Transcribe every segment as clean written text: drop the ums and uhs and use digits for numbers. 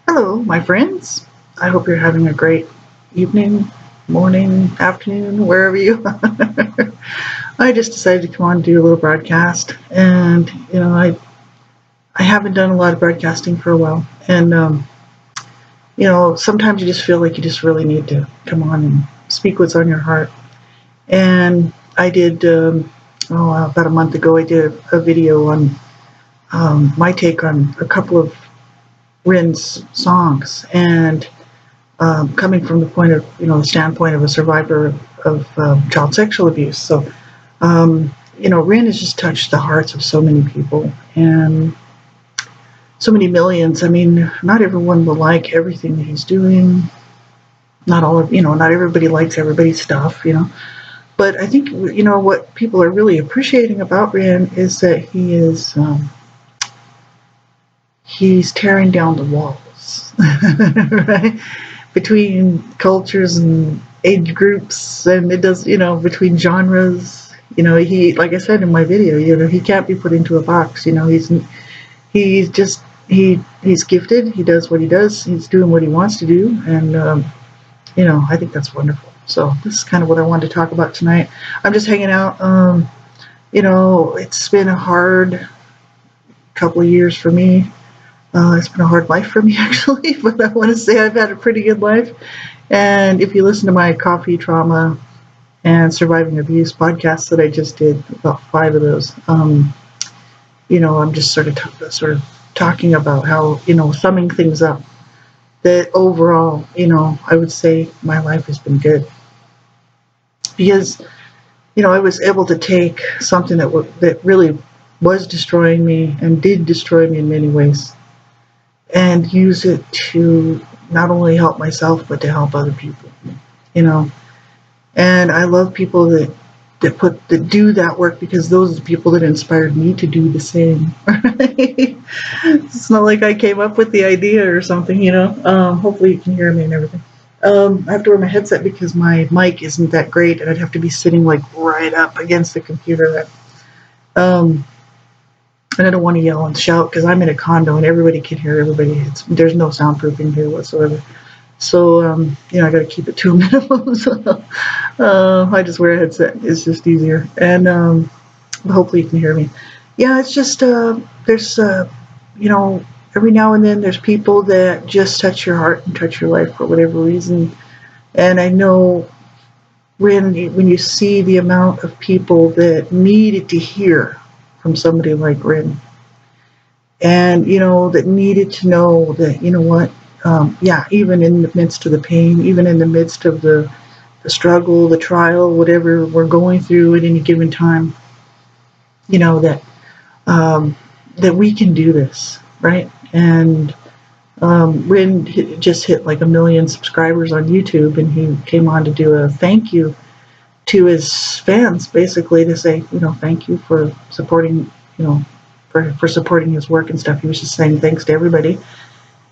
Hello, my friends. I hope you're having a great evening, morning, afternoon, wherever you are. I just decided to come on and do a little broadcast, and I haven't done a lot of broadcasting for a while, and sometimes you just feel like you just really need to come on and speak what's on your heart. And I did about a month ago. I did a video on my take on a couple of Rin's songs, and coming from the point of the standpoint of a survivor of child sexual abuse. So Rin has just touched the hearts of so many people and so many millions. I mean, not everyone will like everything that he's doing. Not all of not everybody likes everybody's stuff. But I think what people are really appreciating about Rin is that he's tearing down the walls, right? Between cultures and age groups, and it does, between genres. He, like I said in my video, he can't be put into a box. He's just he's gifted. He does what he does. He's doing what he wants to do, and I think that's wonderful. So this is kind of what I wanted to talk about tonight. I'm just hanging out. It's been a hard couple of years for me. It's been a hard life for me, actually, but I want to say I've had a pretty good life. And if you listen to my coffee trauma and surviving abuse podcasts that I just did, about 5 of those, I'm just sort of talking about how, summing things up, that overall, I would say my life has been good because, I was able to take something that really was destroying me and did destroy me in many ways, and use it to not only help myself but to help other people. you know and I love people that do that work, because those are the people that inspired me to do the same. Right? It's not like I came up with the idea or something. Hopefully you can hear me and everything. I have to wear my headset because my mic isn't that great, and I'd have to be sitting like right up against the computer. um and I don't want to yell and shout because I'm in a condo and everybody can hear everybody. There's no soundproofing here whatsoever. So I got to keep it to a minimum. So I just wear a headset. It's just easier, and hopefully you can hear me. Yeah, it's just there's every now and then there's people that just touch your heart and touch your life for whatever reason. And I know when you see the amount of people that needed to hear from somebody like Rin, and that needed to know that, what, yeah, even in the midst of the pain, even in the midst of the struggle, the trial, whatever we're going through at any given time, that that we can do this, right? And Rin just hit like 1 million subscribers on YouTube, and he came on to do a thank you to his fans, basically to say, thank you for supporting, for supporting his work and stuff. He was just saying thanks to everybody,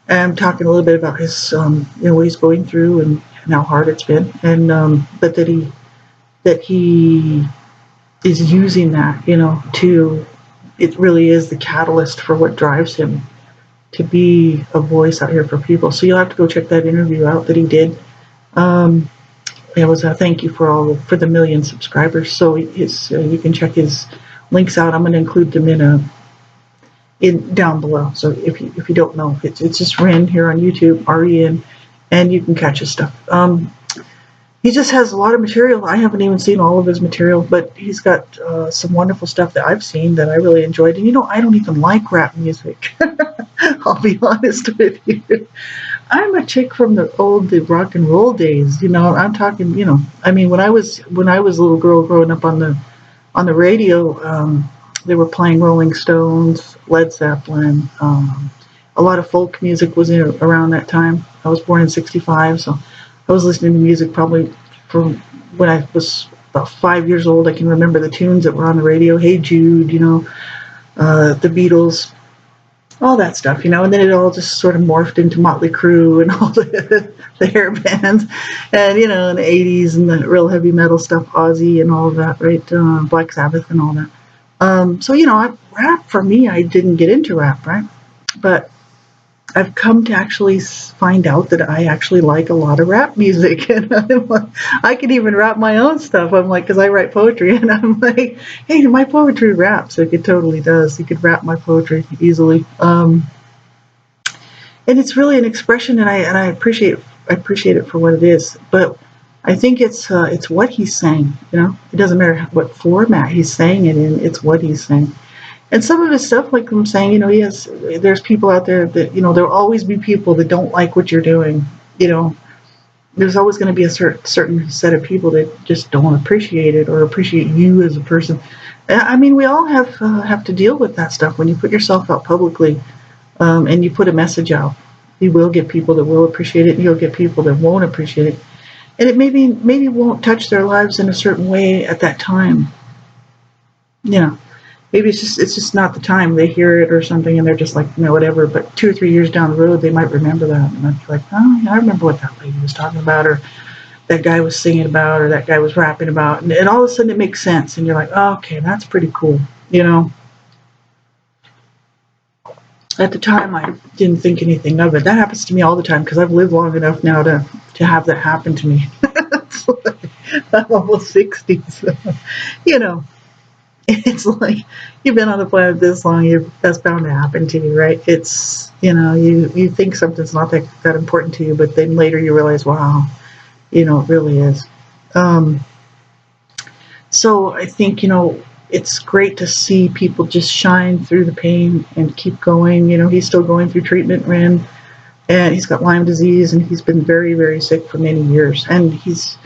and talking a little bit about his, what he's going through, and how hard it's been, and but that he is using that, to, it really is the catalyst for what drives him to be a voice out here for people. So you'll have to go check that interview out that he did. Um, it was a thank you for the 1 million subscribers. So you can check his links out. I'm going to include them in down below. So if you don't know, it's just Ren here on YouTube, REN, and you can catch his stuff. He just has a lot of material. I haven't even seen all of his material, but he's got some wonderful stuff that I've seen that I really enjoyed. And I don't even like rap music. I'll be honest with you. I'm a chick from the rock and roll days. I'm talking. I mean, when I was a little girl growing up on the radio, they were playing Rolling Stones, Led Zeppelin. A lot of folk music was around that time. I was born in '65, so I was listening to music probably from when I was about 5 years old. I can remember the tunes that were on the radio. Hey Jude, the Beatles, all that stuff, and then it all just sort of morphed into Motley Crue and all the hair bands, and in the '80s and the real heavy metal stuff, Ozzy and all of that, right? Black Sabbath and all that. So rap for me, I didn't get into rap, right? But I've come to actually find out that I actually like a lot of rap music, and I'm like, I can even rap my own stuff. I'm like, because I write poetry, and I'm like, hey, my poetry raps. Like it totally does. You could rap my poetry easily, and it's really an expression, and I appreciate it for what it is. But I think it's what he's saying. You know, it doesn't matter what format he's saying it in. It's what he's saying. And some of his stuff, like I'm saying, you know, yes, there's people out there that, you know, there'll always be people that don't like what you're doing. You know, there's always going to be a certain set of people that just don't appreciate it or appreciate you as a person. I mean, we all have to deal with that stuff when you put yourself out publicly, and you put a message out. You will get people that will appreciate it, and you'll get people that won't appreciate it, and it maybe won't touch their lives in a certain way at that time. You know, maybe it's just not the time they hear it or something, and they're just like, you know, whatever. But 2 or 3 years down the road, they might remember that, and might be like, oh, yeah, I remember what that lady was talking about, or that guy was singing about, or that guy was rapping about, and all of a sudden it makes sense, and you're like, oh, okay, that's pretty cool. You know, at the time I didn't think anything of it. That happens to me all the time because I've lived long enough now to have that happen to me. So, I'm almost 60, so you know, it's like you've been on the planet this long, that's bound to happen to you, right? It's, you know, you think something's not that important to you, but then later you realize, wow, you know, it really is. Um, so I think, you know, it's great to see people just shine through the pain and keep going. You know, he's still going through treatment, Ren, and he's got Lyme disease, and he's been very, very sick for many years, and he's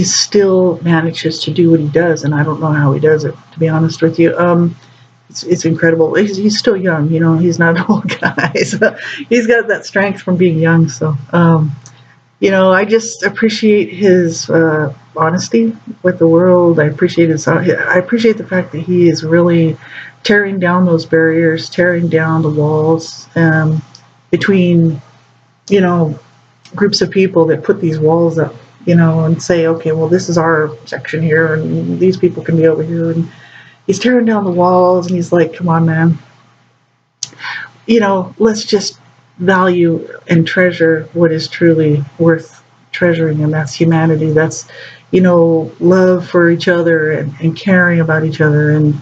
still manages to do what he does, and I don't know how he does it, to be honest with you. It's incredible. He's still young, you know. He's not an old guy, so he's got that strength from being young. So, you know, I just appreciate his honesty with the world. I appreciate the fact that he is really tearing down those barriers, tearing down the walls between, you know, groups of people that put these walls up, you know, and say, okay, well, this is our section here, and these people can be over here, and he's tearing down the walls, and he's like, come on, man, you know, let's just value and treasure what is truly worth treasuring, and that's humanity. That's, you know, love for each other, and caring about each other, and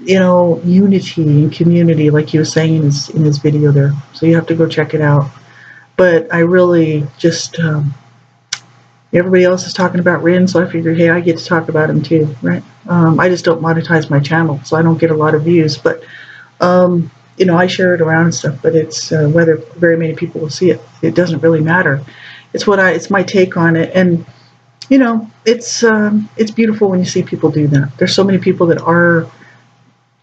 you know, unity and community, like he was saying in his video there. So you have to go check it out. But I really just everybody else is talking about Rin, so I figured, hey, I get to talk about him too, right? I just don't monetize my channel, so I don't get a lot of views, but you know, I share it around and stuff. But it's whether very many people will see it, it doesn't really matter. It's my take on it, and you know, it's beautiful when you see people do that. There's so many people that are,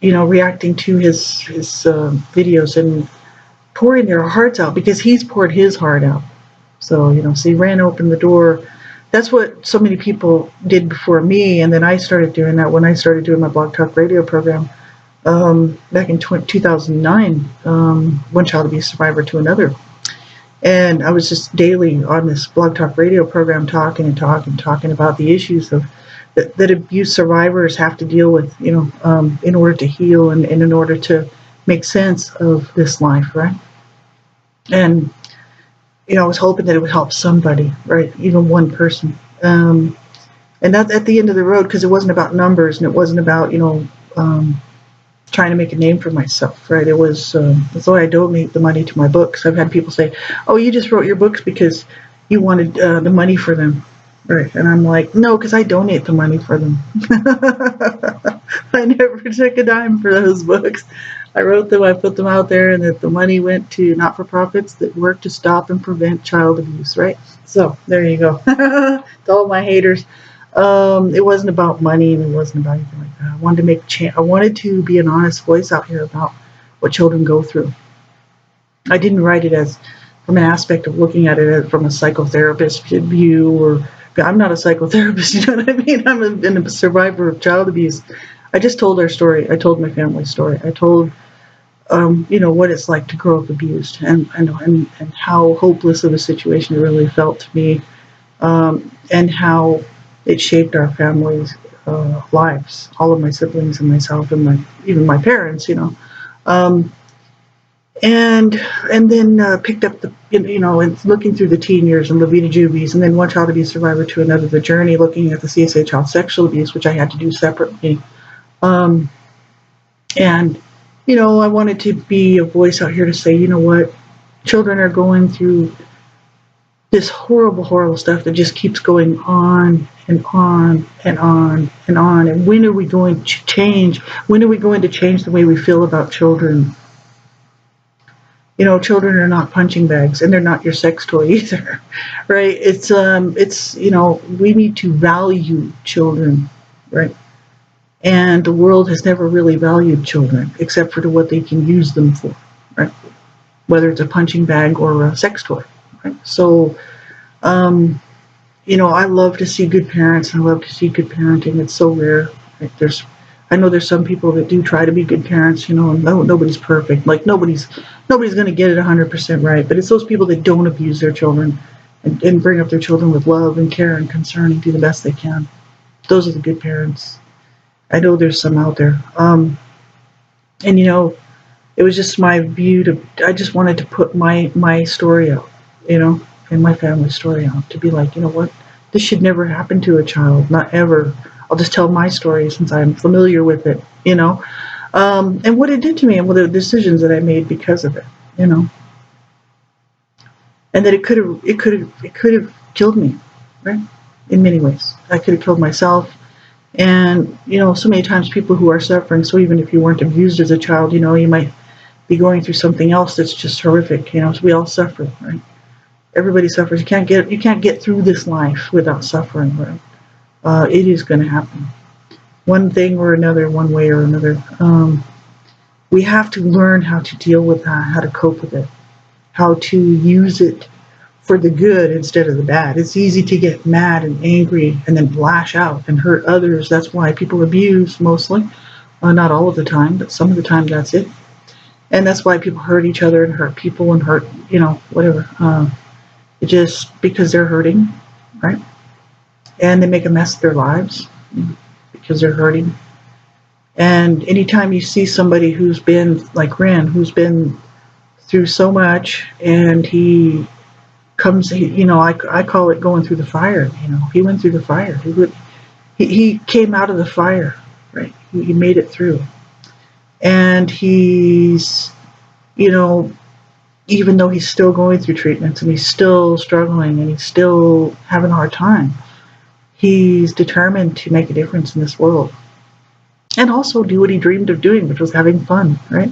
you know, reacting to his videos and pouring their hearts out because he's poured his heart out. So, you know, so he ran open the door. That's what so many people did before me, and then I started doing that when I started doing my blog talk radio program back in 2009, one child abuse survivor to another. And I was just daily on this blog talk radio program talking about the issues that abuse survivors have to deal with, you know, in order to heal, and in order to make sense of this life, right? And you know, I was hoping that it would help somebody, right? Even one person. And that's at the end of the road, because it wasn't about numbers, and it wasn't about, you know, trying to make a name for myself, right? It was, that's why I donate the money to my books. I've had people say, oh, you just wrote your books because you wanted the money for them. Right. And I'm like, no, because I donate the money for them. I never took a dime for those books. I wrote them, I put them out there, and that the money went to not-for-profits that work to stop and prevent child abuse, right? So there you go. To all my haters. It wasn't about money, and it wasn't about anything like that. I wanted to I wanted to be an honest voice out here about what children go through. I didn't write it as from an aspect of looking at it as from a psychotherapist view, or I'm not a psychotherapist, you know what I mean? I'm a survivor of child abuse. I just told our story. I told my family story. I told, you know, what it's like to grow up abused, and how hopeless of a situation it really felt to me, and how it shaped our family's lives, all of my siblings and myself, and even my parents, you know. and then picked up the and looking through the teen years and Levita Juvies, and then one child abuse survivor to another, the journey looking at the CSA child sexual abuse, which I had to do separately. Um, and I wanted to be a voice out here to say, you know what, children are going through this horrible, horrible stuff that just keeps going on and on and on and on. And when are we going to change? When are we going to change the way we feel about children? Children are not punching bags, and they're not your sex toy either, right? It's we need to value children, right? And the world has never really valued children except for what they can use them for, right? Whether it's a punching bag or a sex toy, right? So, I love to see good parents. I love to see good parenting. It's so rare. Right? I know there's some people that do try to be good parents. And nobody's perfect. Like nobody's going to get it 100% right. But it's those people that don't abuse their children and bring up their children with love and care and concern and do the best they can. Those are the good parents. I know there's some out there. And it was just my view I just wanted to put my story out, and my family story out, to be like, what, this should never happen to a child, not ever. I'll just tell my story since I'm familiar with it, and what it did to me and what the decisions that I made because of it, and that it could have killed me, right? In many ways, I could have killed myself. And so many times people who are suffering. So even if you weren't abused as a child, you might be going through something else that's just horrific. So we all suffer, right? Everybody suffers. You can't get through this life without suffering, right? It is going to happen, one thing or another, one way or another. We have to learn how to deal with that, how to cope with it, how to use it for the good instead of the bad. It's easy to get mad and angry and then lash out and hurt others. That's why people abuse mostly. Not all of the time, but some of the time that's it. And that's why people hurt each other and hurt people and hurt, whatever. Just because they're hurting, right? And they make a mess of their lives because they're hurting. And anytime you see somebody who's been like Ren, who's been through so much, and he comes, I call it going through the fire. He went through the fire. He came out of the fire, right? He made it through. And he's, even though he's still going through treatments and he's still struggling and he's still having a hard time, he's determined to make a difference in this world. And also do what he dreamed of doing, which was having fun, right?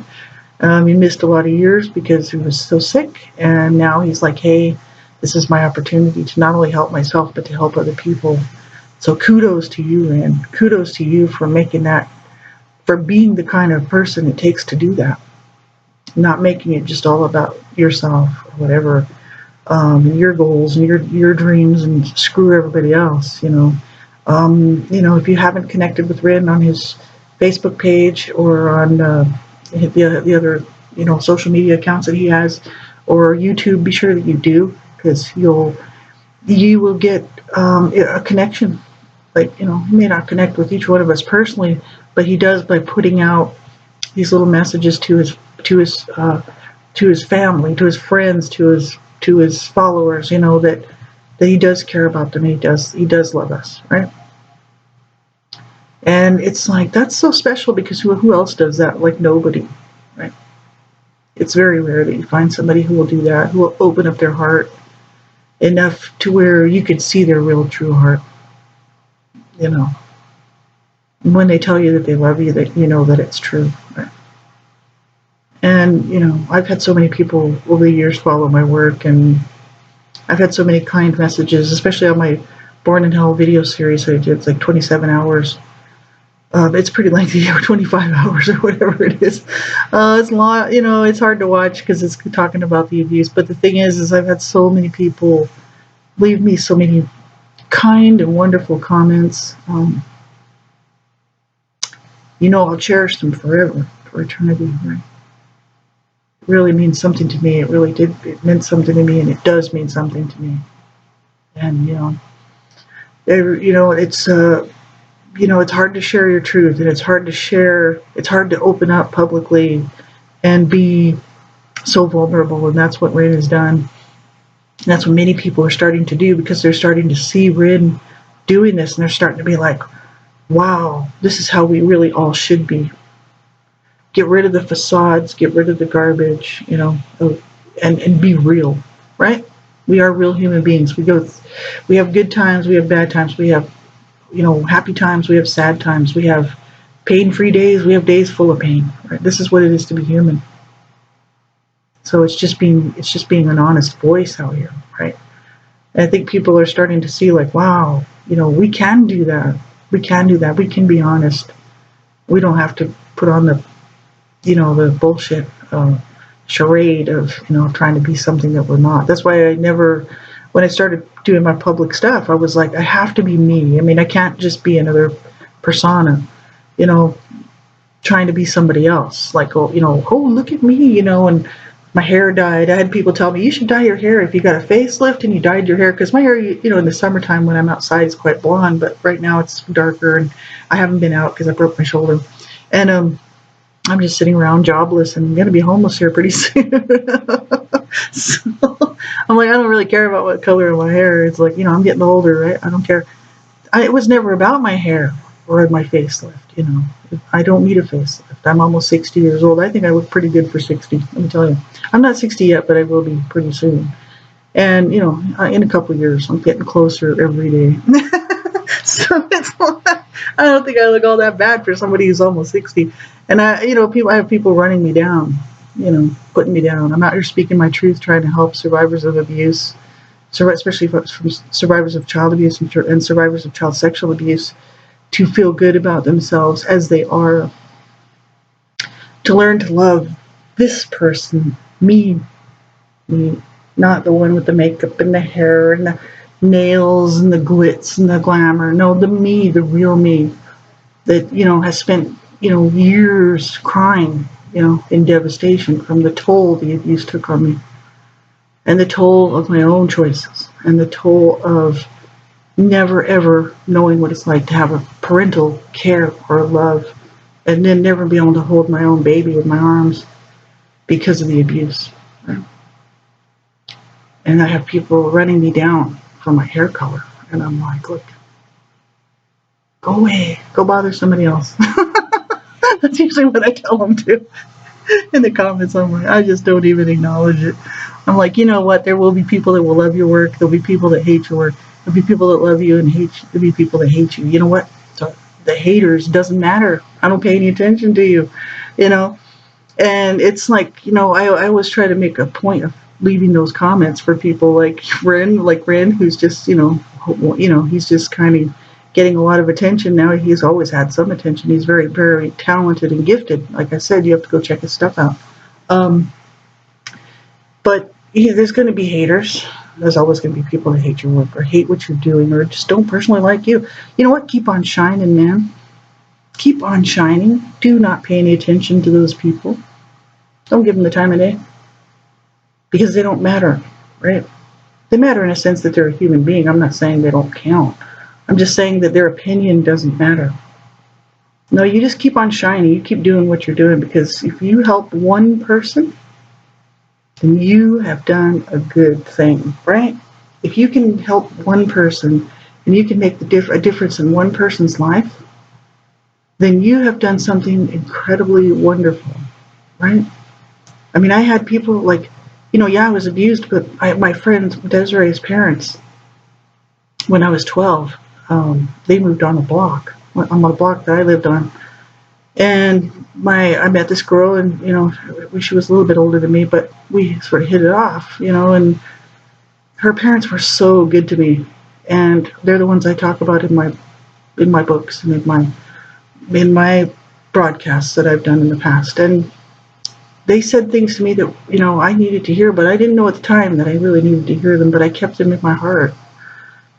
He missed a lot of years because he was so sick. And now he's like, hey, this is my opportunity to not only help myself, but to help other people. So kudos to you, Ren. Kudos to you for making that, for being the kind of person it takes to do that. Not making it just all about yourself or whatever, your goals and your dreams, and screw everybody else. If you haven't connected with Ren on his Facebook page or on the other social media accounts that he has, or YouTube, be sure that you do, because you will get a connection. Like, he may not connect with each one of us personally, but he does by putting out these little messages to his family, to his friends, to his followers. That he does care about them. He does love us, right? And it's like, that's so special, because who else does that? Like, nobody, right? It's very rare that you find somebody who will do that, who will open up their heart enough to where you could see their real true heart. And when they tell you that they love you, that you know that it's true, right? And I've had so many people over the years follow my work, and I've had so many kind messages, especially on my Born in Hell video series I did. It's like 27 hours. It's pretty lengthy, 25 hours or whatever it is. It's long, it's hard to watch because it's talking about the abuse. But the thing is I've had so many people leave me so many kind and wonderful comments. I'll cherish them forever, for eternity, right? It really means something to me. It really did. It meant something to me, and it does mean something to me. And it's it's hard to share your truth, and it's hard to open up publicly and be so vulnerable, and that's what Rin has done. And that's what many people are starting to do because they're starting to see Rin doing this, and they're starting to be like, wow, this is how we really all should be. Get rid of the facades, get rid of the garbage, and be real, right? We are real human beings. We have good times, we have bad times, we have, happy times, we have sad times, we have pain-free days, we have days full of pain. Right? This is what it is to be human. So it's just being an honest voice out here, right? And I think people are starting to see like, wow, we can do that. We can do that. We can be honest. We don't have to put on the bullshit charade of trying to be something that we're not. That's why when I started doing my public stuff, I was like, I have to be me. I mean, I can't just be another persona, you know, trying to be somebody else. Like, oh, look at me, and my hair dyed. I had people tell me, you should dye your hair if you got a facelift and you dyed your hair. Because my hair, in the summertime when I'm outside is quite blonde, but right now it's darker and I haven't been out because I broke my shoulder. And I'm just sitting around jobless and I'm going to be homeless here pretty soon. So I'm like, I don't really care about what color of my hair. It's like, I'm getting older, right? I don't care. It was never about my hair or my facelift, I don't need a facelift. I'm almost 60 years old. I think I look pretty good for 60, let me tell you. I'm not 60 yet, but I will be pretty soon. And, in a couple of years, I'm getting closer every day. So I don't think I look all that bad for somebody who's almost 60. And I have people running me down, putting me down. I'm out here speaking my truth, trying to help survivors of abuse, especially from survivors of child abuse and survivors of child sexual abuse, to feel good about themselves as they are, to learn to love this person, me, not the one with the makeup and the hair and the nails and the glitz and the glamour. No, the me, the real me that, has spent, years crying, in devastation from the toll the abuse took on me and the toll of my own choices and the toll of never ever knowing what it's like to have a parental care or love and then never be able to hold my own baby in my arms because of the abuse. Right? And I have people running me down for my hair color. And I'm like, look, go away, go bother somebody else. That's usually what I tell them to. In the comments, I'm like, I just don't even acknowledge it. I'm like, you know what? There will be people that will love your work. There'll be people that hate your work. There'll be people that love you and hate you. There'll be people that hate you. You know what? So the haters doesn't matter. I don't pay any attention to you, And it's like, I always try to make a point of leaving those comments for people like Ren, who's just, he's just kind of getting a lot of attention now. He's always had some attention. He's very, very talented and gifted. Like I said, you have to go check his stuff out. But there's going to be haters. There's always going to be people that hate your work or hate what you're doing or just don't personally like you. You know what? Keep on shining, man. Keep on shining. Do not pay any attention to those people. Don't give them the time of day. Because they don't matter, right? They matter in a sense that they're a human being. I'm not saying they don't count. I'm just saying that their opinion doesn't matter. No, you just keep on shining. You keep doing what you're doing because if you help one person, then you have done a good thing, right? If you can help one person and you can make a difference in one person's life, then you have done something incredibly wonderful, right? I mean, I had people like, I was abused, but my friend Desiree's parents, when I was 12, they moved on a block that I lived on. And I met this girl and, she was a little bit older than me, but we sort of hit it off, and her parents were so good to me. And they're the ones I talk about in my books and in my broadcasts that I've done in the past. And they said things to me that, I needed to hear, but I didn't know at the time that I really needed to hear them, but I kept them in my heart.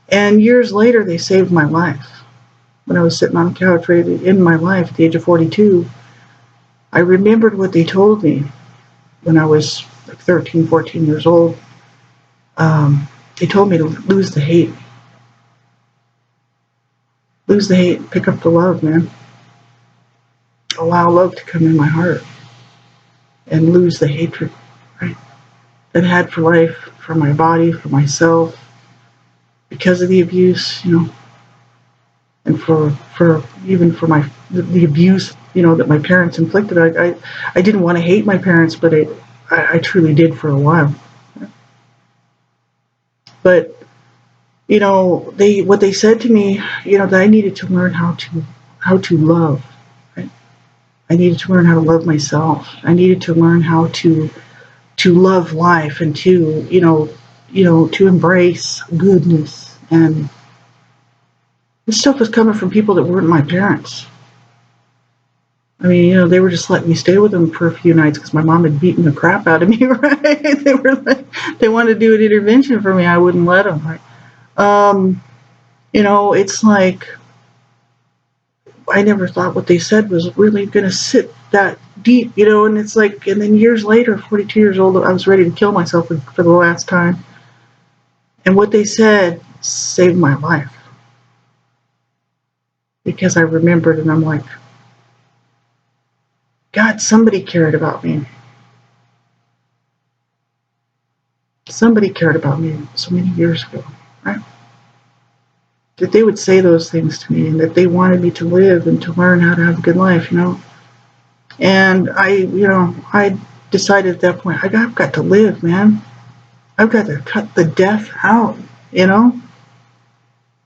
And years later, they saved my life. When I was sitting on the couch ready to end my life at the age of 42, I remembered what they told me when I was like 13, 14 years old. They told me to lose the hate. Lose the hate, pick up the love, man. Allow love to come in my heart. And lose the hatred, that I had for life, for my body, for myself, because of the abuse, and for even for the abuse, that my parents inflicted. I didn't want to hate my parents, but I truly did for a while. But they what they said to me, that I needed to learn how to love. Right? I needed to learn how to love myself. I needed to learn how to love life and to to embrace goodness. And this stuff was coming from people that weren't my parents. I mean, they were just letting me stay with them for a few nights because my mom had beaten the crap out of me, right? They were like, they wanted to do an intervention for me. I wouldn't let them, right? It's like I never thought what they said was really going to sit that deep, and it's like, and then years later, 42 years old, I was ready to kill myself for the last time. And what they said saved my life because I remembered, and I'm like, God, somebody cared about me. Somebody cared about me so many years ago, right? That they would say those things to me and that they wanted me to live and to learn how to have a good life, And I decided at that point, I've got to live, man. I've got to cut the death out,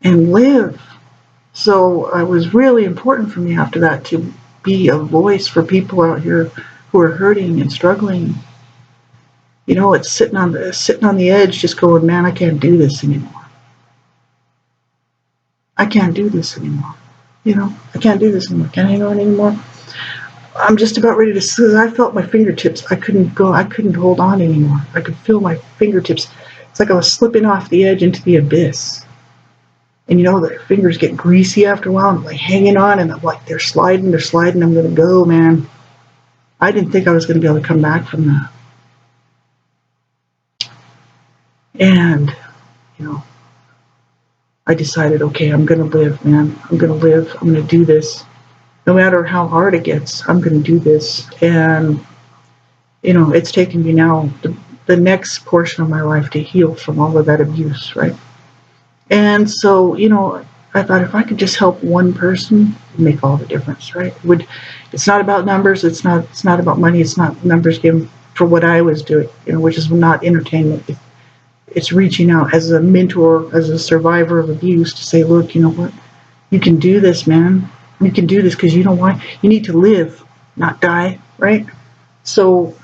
and live. So it was really important for me after that to be a voice for people out here who are hurting and struggling. It's sitting on the edge, just going, man, I can't do this anymore. I can't do this anymore. I can't do this anymore. Can't hang on anymore. I'm just about ready to. I felt my fingertips. I couldn't go. I couldn't hold on anymore. I could feel my fingertips. It's like I was slipping off the edge into the abyss. And the fingers get greasy after a while. I'm like hanging on, and I'm like, they're sliding. I'm gonna go, man. I didn't think I was gonna be able to come back from that. And I decided, okay, I'm gonna live, man. I'm gonna live. I'm gonna do this. No matter how hard it gets, I'm gonna do this. And it's taken me now the next portion of my life to heal from all of that abuse, right? And so, I thought if I could just help one person, it'd make all the difference, right? It's not about numbers. It's not about money. It's not numbers given for what I was doing, which is not entertainment. It's reaching out as a mentor, as a survivor of abuse to say, look, you know what? You can do this, man. You can do this because you know why? You need to live, not die, right? So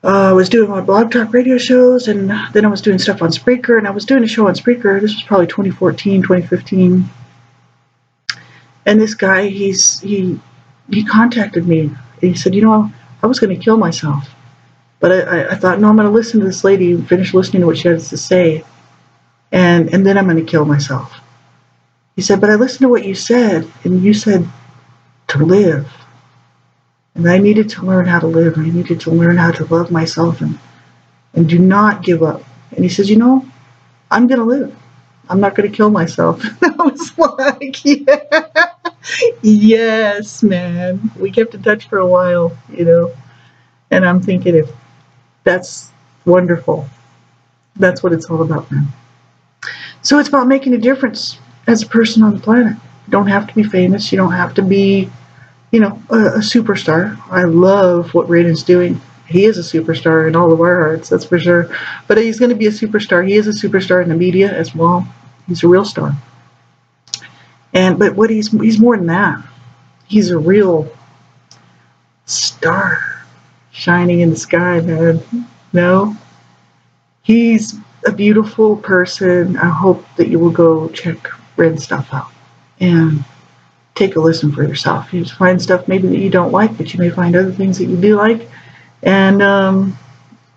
I was doing my blog talk radio shows, and then I was doing stuff on Spreaker, and I was doing a show on Spreaker. This was probably 2014, 2015. And this guy, he contacted me. He said, I was going to kill myself. But I thought, no, I'm going to listen to this lady and finish listening to what she has to say. And then I'm going to kill myself. He said, but I listened to what you said, and you said to live. And I needed to learn how to live. I needed to learn how to love myself and do not give up. And he says, I'm going to live. I'm not going to kill myself. I was like, yeah, yes, man. We kept in touch for a while, And I'm thinking, if that's wonderful. That's what it's all about, man. So it's about making a difference as a person on the planet. You don't have to be famous. You don't have to be a superstar. I love what Raden's doing. He is a superstar in all of our hearts, that's for sure. But he's going to be a superstar. He is a superstar in the media as well. He's a real star. But what he's more than that. He's a real star shining in the sky, man. No, he's a beautiful person. I hope that you will go check Raden's stuff out and take a listen for yourself. You just find stuff maybe that you don't like, but you may find other things that you do like. And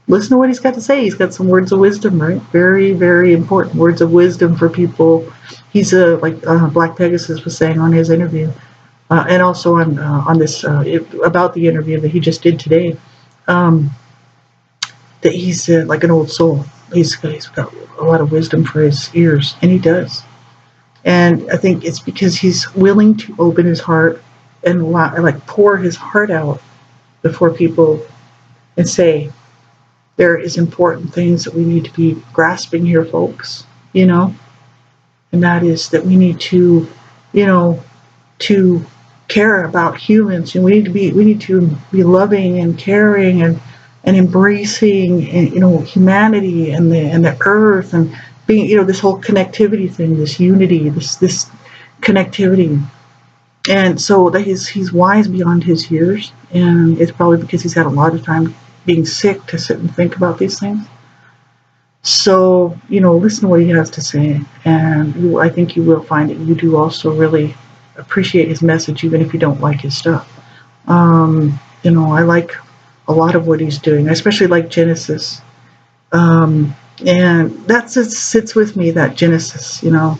listen to what he's got to say. He's got some words of wisdom, right? Very, very important words of wisdom for people. He's like Black Pegasus was saying on his interview, and also on this about the interview that he just did today, that he's like an old soul. He's got a lot of wisdom for his ears, and he does. And I think it's because he's willing to open his heart and like pour his heart out before people and say, there is important things that we need to be grasping here, folks, you know, and that is that we need to, you know, to care about humans, and we need to be loving and caring and embracing, and, you know, humanity and the earth, and being, you know, this whole connectivity thing, this unity, this connectivity. And so that he's wise beyond his years, and it's probably because he's had a lot of time being sick to sit and think about these things. So, you know, listen to what he has to say, and I think you will find that you do also really appreciate his message, even if you don't like his stuff. You know, I like a lot of what he's doing. I especially like Genesis, and that sits with me. That Genesis, you know,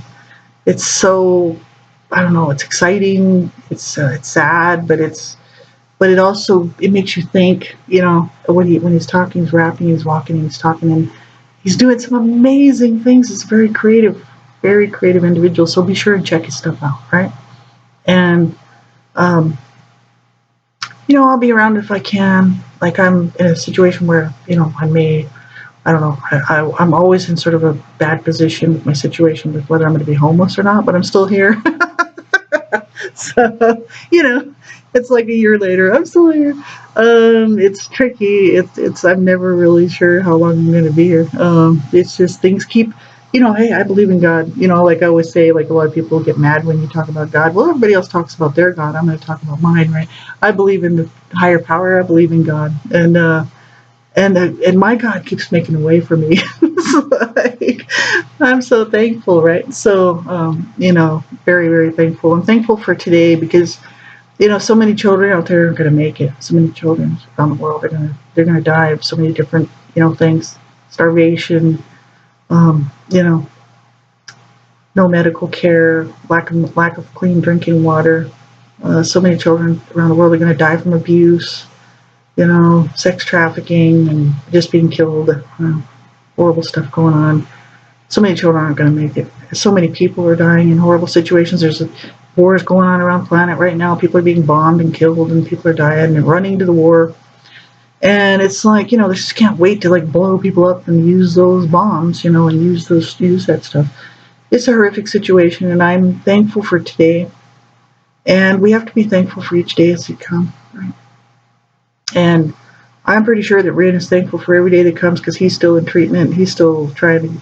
it's so, I don't know. It's exciting. It's sad, but it also, it makes you think. You know, when he's talking, he's rapping, he's walking, he's talking, and he's doing some amazing things. It's very creative individual. So be sure and check his stuff out, right? And um, you know, I'll be around if I can. Like, I'm in a situation where, you know, I don't know, I'm always in sort of a bad position with my situation with whether I'm going to be homeless or not, but I'm still here. So, you know, it's like a year later, I'm still here. It's tricky. I'm never really sure how long I'm going to be here. It's just things keep, you know, hey, I believe in God. You know, like I always say, like a lot of people get mad when you talk about God. Well, everybody else talks about their God. I'm going to talk about mine, right? I believe in the higher power. I believe in God. And my God keeps making a way for me. It's like, I'm so thankful, right? So, you know, very, very thankful. I'm thankful for today because, you know, so many children out there are going to make it. So many children around the world are they're gonna die of so many different, you know, things, starvation, you know, no medical care, lack of clean drinking water. So many children around the world are going to die from abuse, you know, sex trafficking, and just being killed. Horrible stuff going on. So many children aren't going to make it. So many people are dying in horrible situations. There's wars going on around the planet right now. People are being bombed and killed, and people are dying and running to the war. And it's like, you know, they just can't wait to like blow people up and use those bombs, you know, and use that stuff. It's a horrific situation, and I'm thankful for today. And we have to be thankful for each day as it comes, right? And I'm pretty sure that Rin is thankful for every day that comes because he's still in treatment. He's still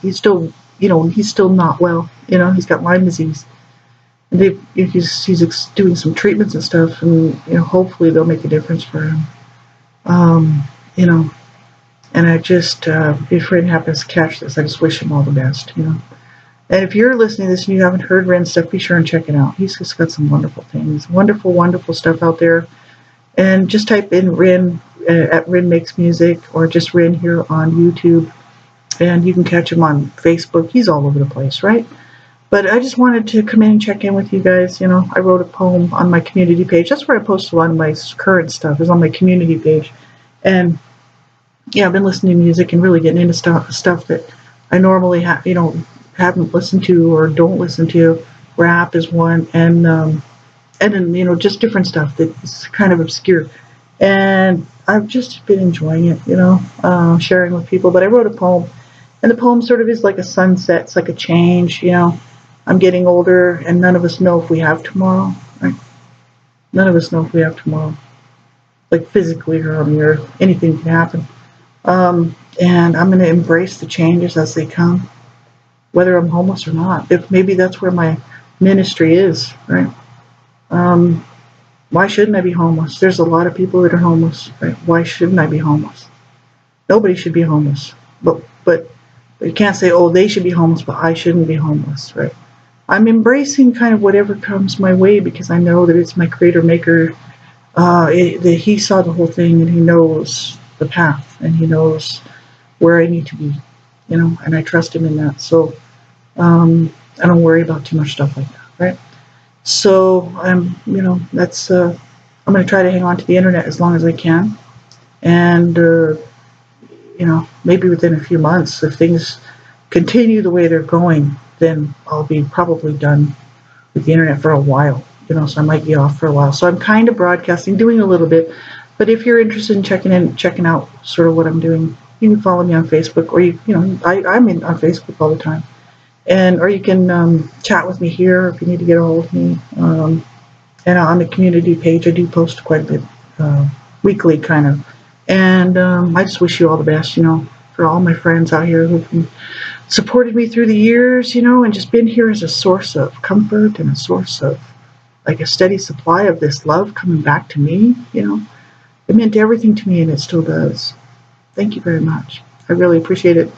he's still, you know, he's still not well. You know, he's got Lyme disease. And he's doing some treatments and stuff, and, you know, hopefully they'll make a difference for him. You know, and I just, if Rin happens to catch this, I just wish him all the best, you know. And if you're listening to this and you haven't heard Ren's stuff, be sure and check it out. He's just got some wonderful things, wonderful, wonderful stuff out there. And just type in Rin at Rin Makes Music, or just Rin here on YouTube, and you can catch him on Facebook. He's all over the place, right? But I just wanted to come in and check in with you guys. You know, I wrote a poem on my community page. That's where I post a lot of my current stuff, is on my community page. And yeah, I've been listening to music and really getting into stuff that I normally haven't listened to or don't listen to. Rap is one, and then, you know, just different stuff that's kind of obscure. And I've just been enjoying it, you know, sharing with people. But I wrote a poem, and the poem sort of is like a sunset. It's like a change, you know. I'm getting older, and none of us know if we have tomorrow, right? None of us know if we have tomorrow. Like, physically or on the earth, anything can happen. And I'm going to embrace the changes as they come, whether I'm homeless or not. If maybe that's where my ministry is, right? Why shouldn't I be homeless? There's a lot of people that are homeless, right? Why shouldn't I be homeless? Nobody should be homeless. But you can't say, oh, they should be homeless, but I shouldn't be homeless, right? I'm embracing kind of whatever comes my way because I know that it's my creator maker. That he saw the whole thing, and he knows the path, and he knows where I need to be, you know, and I trust him in that. So I don't worry about too much stuff like that, right? So you know, that's I'm going to try to hang on to the internet as long as I can, and you know, maybe within a few months, if things continue the way they're going, then I'll be probably done with the internet for a while, you know, so I might be off for a while. So I'm kind of broadcasting, doing a little bit, but if you're interested in checking out sort of what I'm doing, you can follow me on Facebook, or I'm in on Facebook all the time, or you can chat with me here if you need to get a hold of me. And on the community page, I do post quite a bit, weekly kind of. And I just wish you all the best, for all my friends out here who've supported me through the years, and just been here as a source of comfort and a source of like a steady supply of this love coming back to me. It meant everything to me, and it still does. Thank you very much. I really appreciate it.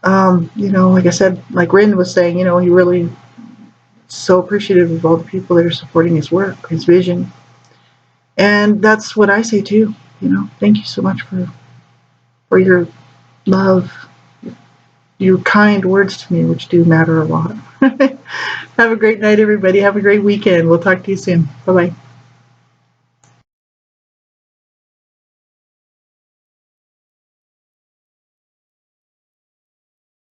Like I said, like Rin was saying, he really so appreciative of all the people that are supporting his work, his vision. And that's what I say too. Thank you so much for your love, your kind words to me, which do matter a lot. Have a great night, everybody. Have a great weekend. We'll talk to you soon. Bye bye.